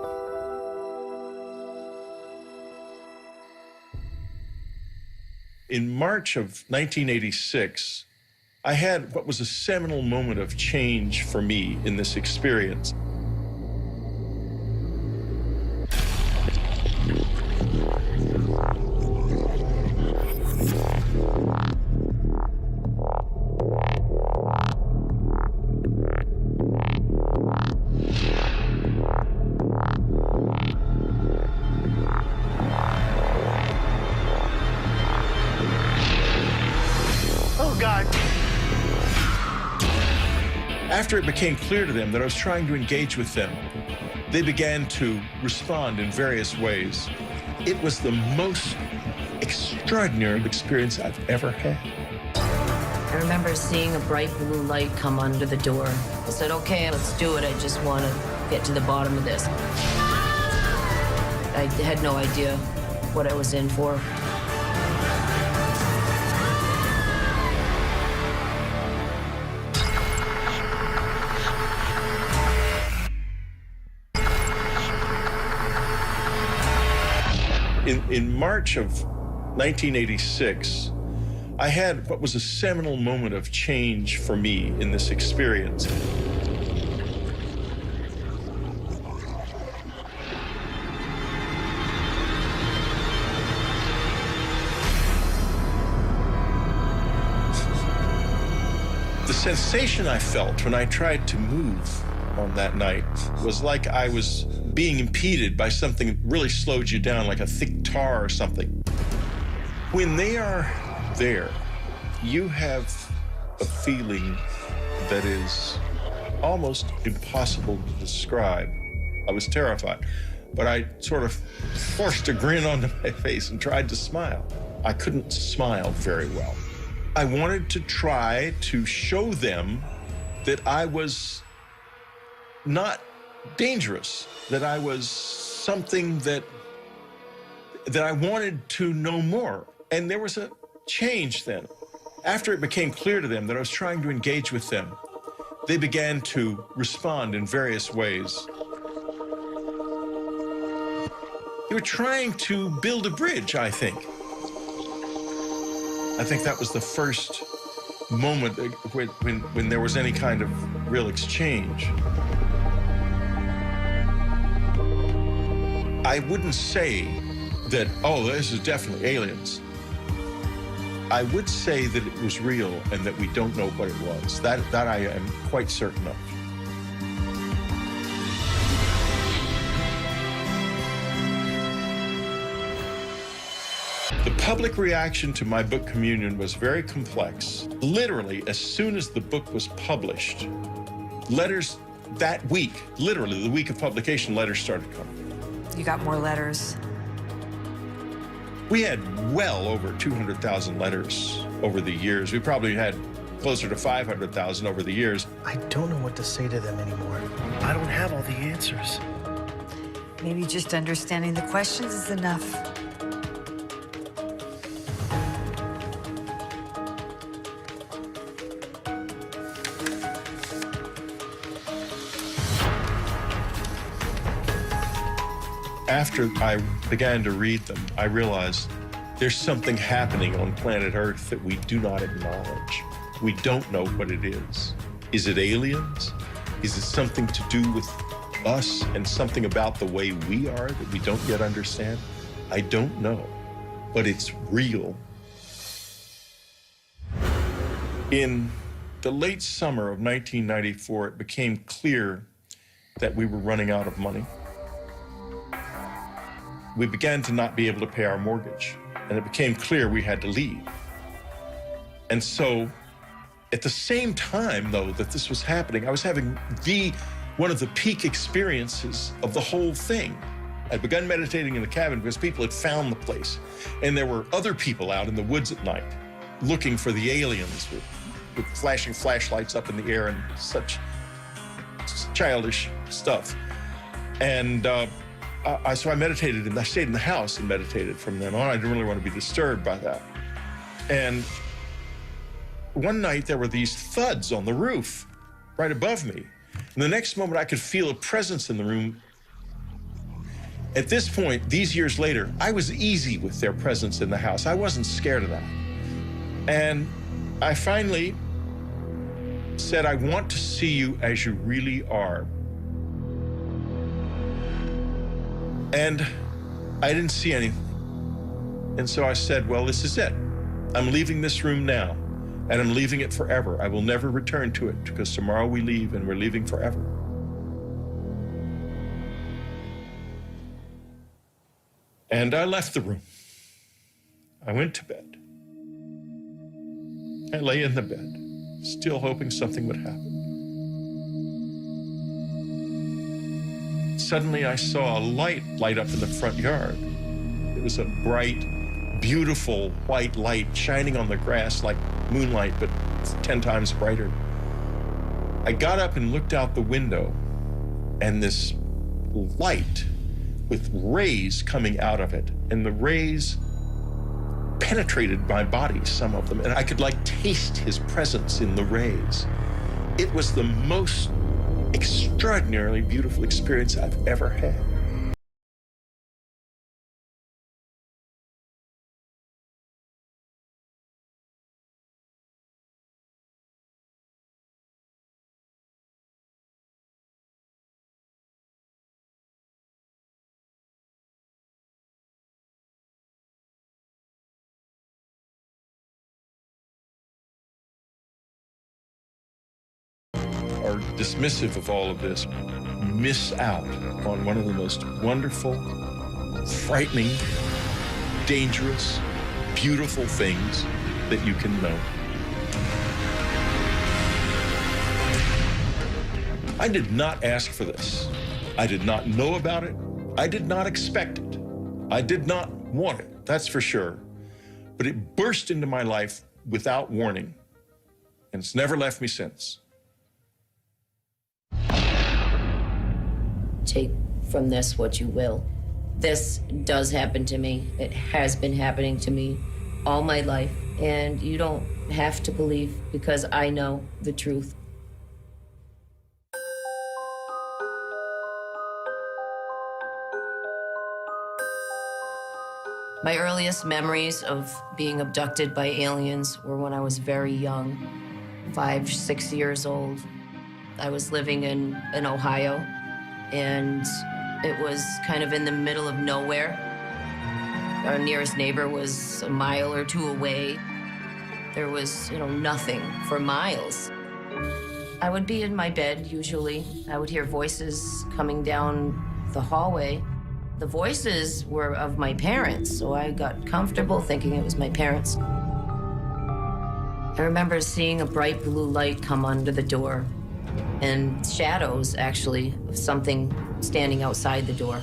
In March of 1986, I had what was a seminal moment of change for me in this experience. Oh, God. After it became clear to them that I was trying to engage with them, they began to respond in various ways. It was the most extraordinary experience I've ever had. I remember seeing a bright blue light come under the door. I said, okay, let's do it. I just want to get to the bottom of this. I had no idea what I was in for. In March of 1986, I had what was a seminal moment of change for me in this experience. The sensation I felt when I tried to move on that night was like I was being impeded by something that really slowed you down, like a thick tar or something. When they are there, you have a feeling that is almost impossible to describe. I was terrified, but I sort of forced a grin onto my face and tried to smile. I couldn't smile very well. I wanted to try to show them that I was not dangerous, that I was something that I wanted to know more. And there was a change then. After it became clear to them that I was trying to engage with them, they began to respond in various ways. They were trying to build a bridge, I think. I think that was the first moment when there was any kind of real exchange. I wouldn't say that, oh, this is definitely aliens. I would say that it was real and that we don't know what it was. That I am quite certain of. The public reaction to my book Communion was very complex. Literally, as soon as the book was published, letters that week, literally the week of publication, letters started coming. You got more letters? We had well over 200,000 letters over the years. We probably had closer to 500,000 over the years. I don't know what to say to them anymore. I don't have all the answers. Maybe just understanding the questions is enough. After I began to read them, I realized there's something happening on planet Earth that we do not acknowledge. We don't know what it is. Is it aliens? Is it something to do with us and something about the way we are that we don't yet understand? I don't know, but it's real. In the late summer of 1994, it became clear that we were running out of money. We began to not be able to pay our mortgage, and it became clear we had to leave. And so, at the same time, though, that this was happening, I was having one of the peak experiences of the whole thing. I'd begun meditating in the cabin because people had found the place, and there were other people out in the woods at night looking for the aliens with flashing flashlights up in the air and such childish stuff. And so I meditated, and I stayed in the house and meditated from then on. I didn't really want to be disturbed by that. And one night there were these thuds on the roof right above me. And the next moment I could feel a presence in the room. At this point, these years later, I was easy with their presence in the house. I wasn't scared of that. And I finally said, I want to see you as you really are. And I didn't see anything. And so I said, well, this is it. I'm leaving this room now, and I'm leaving it forever. I will never return to it because tomorrow we leave and we're leaving forever. And I left the room. I went to bed. I lay in the bed, still hoping something would happen. Suddenly I saw a light light up in the front yard. It was a bright, beautiful white light shining on the grass like moonlight, but 10 times brighter. I got up and looked out the window, and this light with rays coming out of it, and the rays penetrated my body, some of them, and I could like taste his presence in the rays. It was the most extraordinarily beautiful experience I've ever had. Are dismissive of all of this miss out on one of the most wonderful, frightening, dangerous, beautiful things that you can know. I did not ask for this. I did not know about it. I did not expect it. I did not want it, that's for sure. But it burst into my life without warning, and it's never left me since. Take from this what you will. This does happen to me. It has been happening to me all my life, and you don't have to believe because I know the truth. My earliest memories of being abducted by aliens were when I was very young, 5, 6 years old. I was living in Ohio, and it was kind of in the middle of nowhere. Our nearest neighbor was a mile or two away. There was, nothing for miles. I would be in my bed, usually. I would hear voices coming down the hallway. The voices were of my parents, so I got comfortable thinking it was my parents. I remember seeing a bright blue light come under the door, and shadows, actually, of something standing outside the door.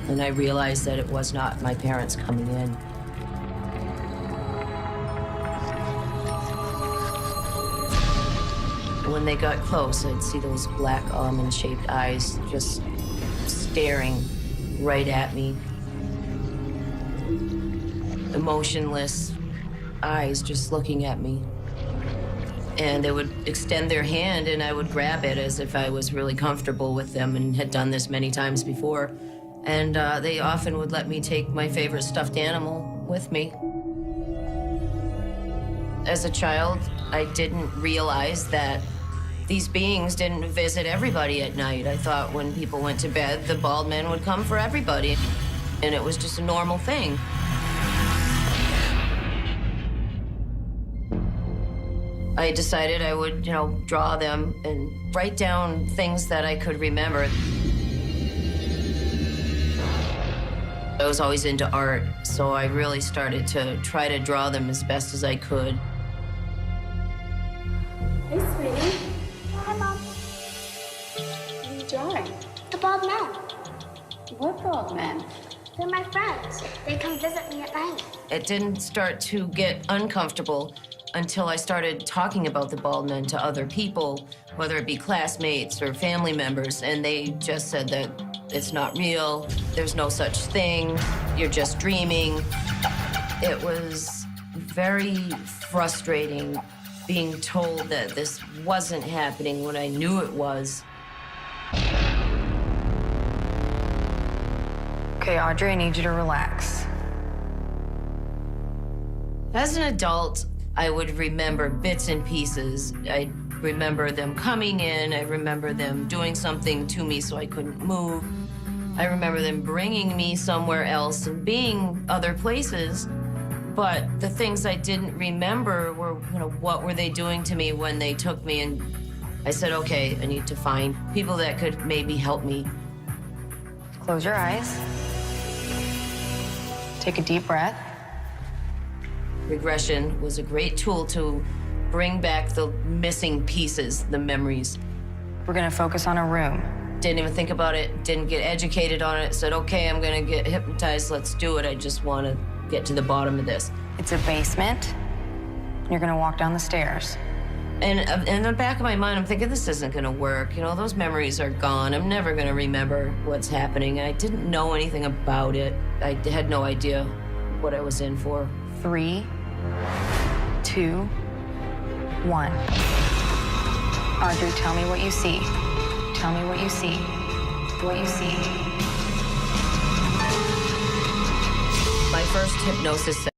And I realized that it was not my parents coming in. When they got close, I'd see those black almond-shaped eyes just staring right at me. Emotionless eyes just looking at me. And they would extend their hand and I would grab it as if I was really comfortable with them and had done this many times before. And they often would let me take my favorite stuffed animal with me. As a child, I didn't realize that these beings didn't visit everybody at night. I thought when people went to bed, the bald men would come for everybody. And it was just a normal thing. I decided I would, draw them and write down things that I could remember. I was always into art, so I really started to try to draw them as best as I could. Hey, sweetie. Hi, Mom. What are you drawing? The bald men. What bald men? They're my friends. They come visit me at night. It didn't start to get uncomfortable until I started talking about the bald men to other people, whether it be classmates or family members, and they just said that it's not real, there's no such thing, you're just dreaming. It was very frustrating being told that this wasn't happening when I knew it was. Okay, Audrey, I need you to relax. As an adult, I would remember bits and pieces. I remember them coming in. I remember them doing something to me so I couldn't move. I remember them bringing me somewhere else and being other places. But the things I didn't remember were, what were they doing to me when they took me? And I said, okay, I need to find people that could maybe help me. Close your eyes. Take a deep breath. Regression was a great tool to bring back the missing pieces, the memories. We're gonna focus on a room. Didn't even think about it, didn't get educated on it, said, okay, I'm gonna get hypnotized, let's do it. I just wanna get to the bottom of this. It's a basement. You're gonna walk down the stairs. And in the back of my mind, I'm thinking, this isn't gonna work. Those memories are gone. I'm never gonna remember what's happening. I didn't know anything about it. I had no idea what I was in for. 3, 2, 1. Audrey, tell me what you see. Tell me what you see. What you see. My first hypnosis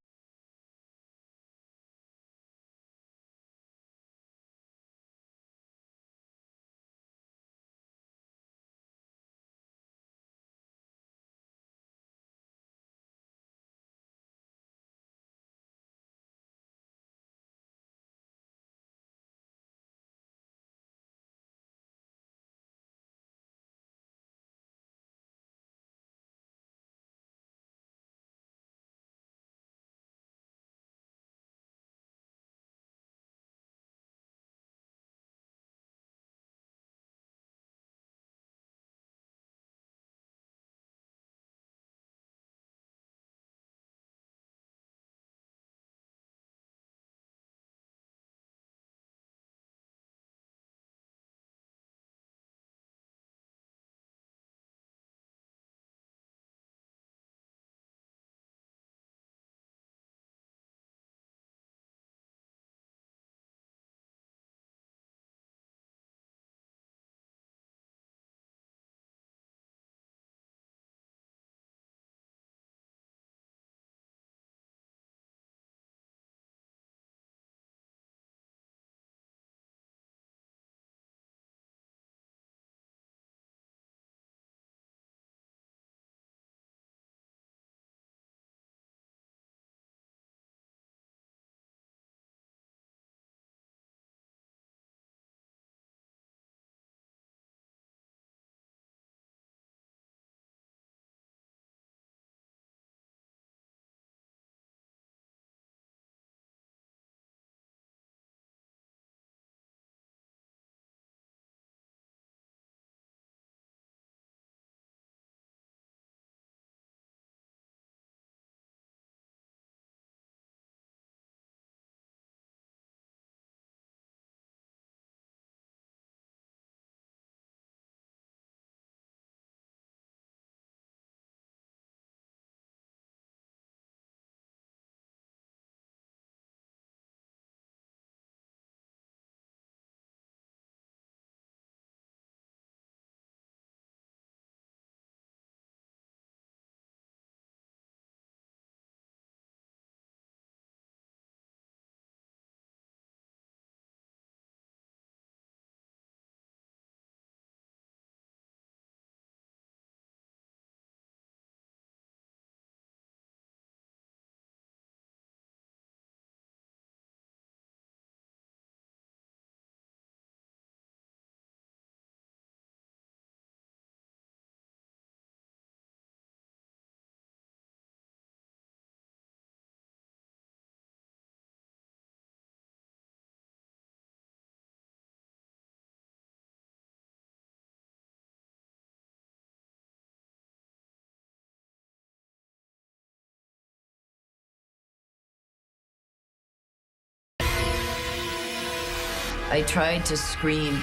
I tried to scream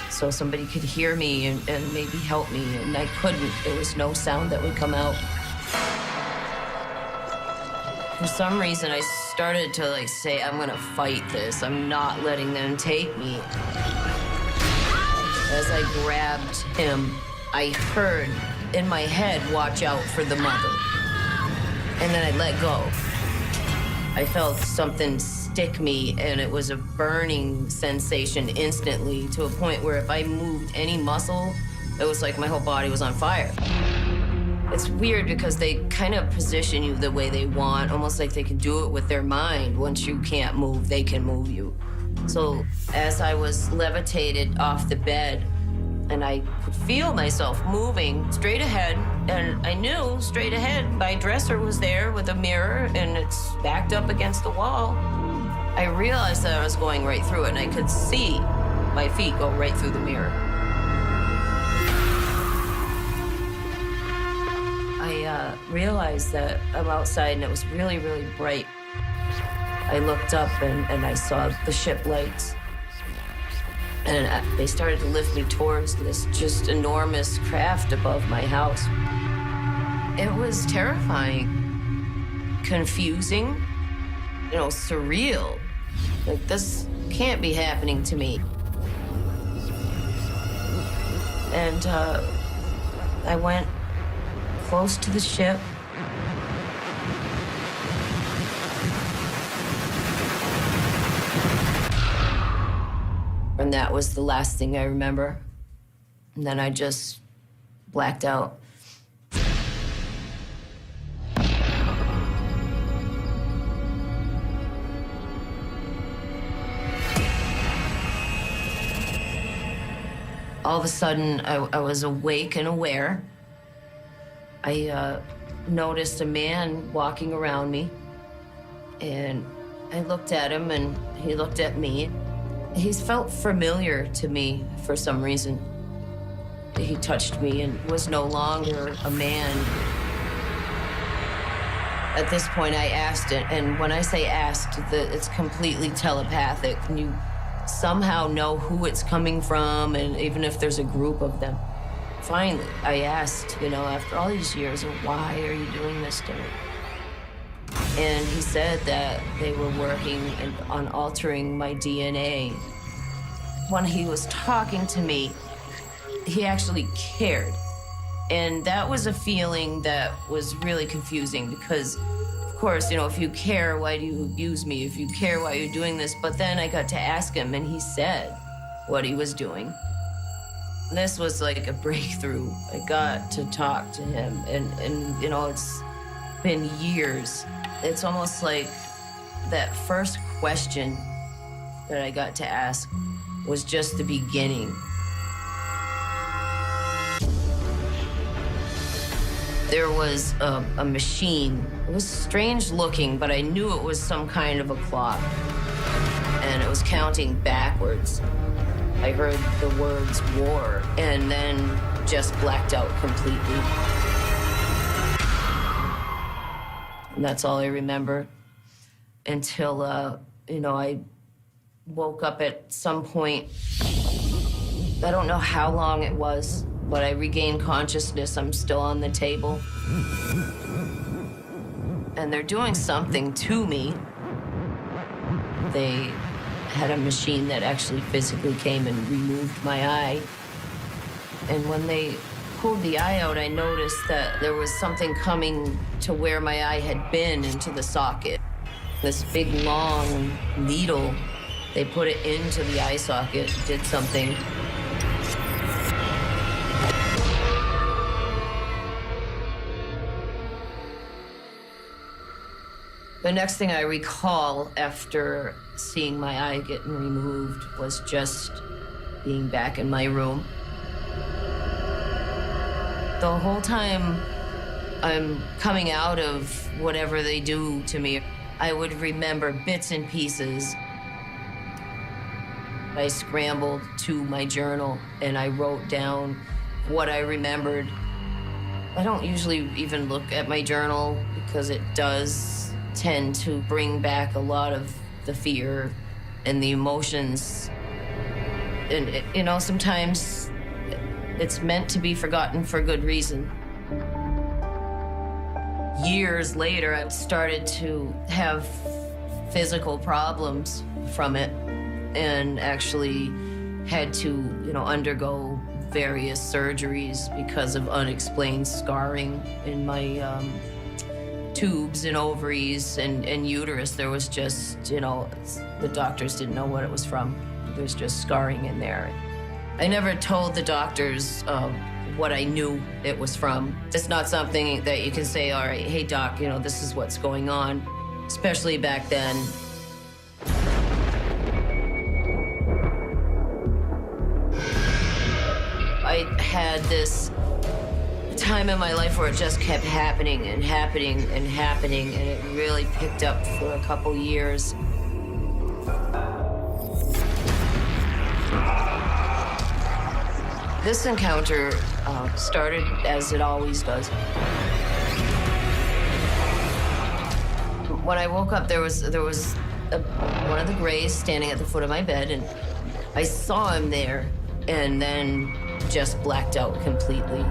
so somebody could hear me and maybe help me, and I couldn't. There was no sound that would come out. For some reason, I started to like say, I'm gonna fight this. I'm not letting them take me. As I grabbed him, I heard in my head, watch out for the mother. And then I let go. I felt something stick me, and it was a burning sensation instantly, to a point where if I moved any muscle, it was like my whole body was on fire. It's weird because they kind of position you the way they want, almost like they can do it with their mind. Once you can't move, they can move you. So as I was levitated off the bed, and I could feel myself moving straight ahead, and I knew straight ahead my dresser was there with a mirror, and it's backed up against the wall. I realized that I was going right through it, and I could see my feet go right through the mirror. I realized that I'm outside, and it was really, really bright. I looked up, and I saw the ship lights. And they started to lift me towards this just enormous craft above my house. It was terrifying, confusing, surreal. Like, this can't be happening to me. And I went close to the ship. And that was the last thing I remember. And then I just blacked out. All of a sudden, I was awake and aware. I noticed a man walking around me, and I looked at him, and he looked at me. He felt familiar to me for some reason. He touched me and was no longer a man. At this point, I asked it, and when I say asked, it's completely telepathic. And you somehow know who it's coming from, and even if there's a group of them. Finally, I asked, after all these years, why are you doing this to me? And he said that they were working on altering my DNA. When he was talking to me, he actually cared. And that was a feeling that was really confusing because, of course, if you care, why do you abuse me? If you care, why are you doing this? But then I got to ask him, and he said what he was doing. This was like a breakthrough. I got to talk to him, and it's been years. It's almost like that first question that I got to ask was just the beginning. There was a machine. It was strange looking, but I knew it was some kind of a clock. And it was counting backwards. I heard the words war, and then just blacked out completely. And that's all I remember until, I woke up at some point. I don't know how long it was, but I regained consciousness. I'm still on the table. And they're doing something to me. They had a machine that actually physically came and removed my eye. And when they pulled the eye out, I noticed that there was something coming to where my eye had been into the socket. This big, long needle, they put it into the eye socket, did something. The next thing I recall after seeing my eye getting removed was just being back in my room. The whole time I'm coming out of whatever they do to me, I would remember bits and pieces. I scrambled to my journal and I wrote down what I remembered. I don't usually even look at my journal because it does tend to bring back a lot of the fear and the emotions And, you know, sometimes it's meant to be forgotten for good reason. Years later, I started to have physical problems from it and actually had to, you know, undergo various surgeries because of unexplained scarring in my tubes and ovaries and uterus. There was just, you know, the doctors didn't know what it was from. There's just scarring in there. I never told the doctors what I knew it was from. It's not something that you can say, all right, hey doc, you know, this is what's going on, especially back then. I had this time in my life where it just kept happening and happening and happening, and it really picked up for a couple years. This encounter started as it always does. When I woke up, there was one of the Greys standing at the foot of my bed, and I saw him there, and then just blacked out completely.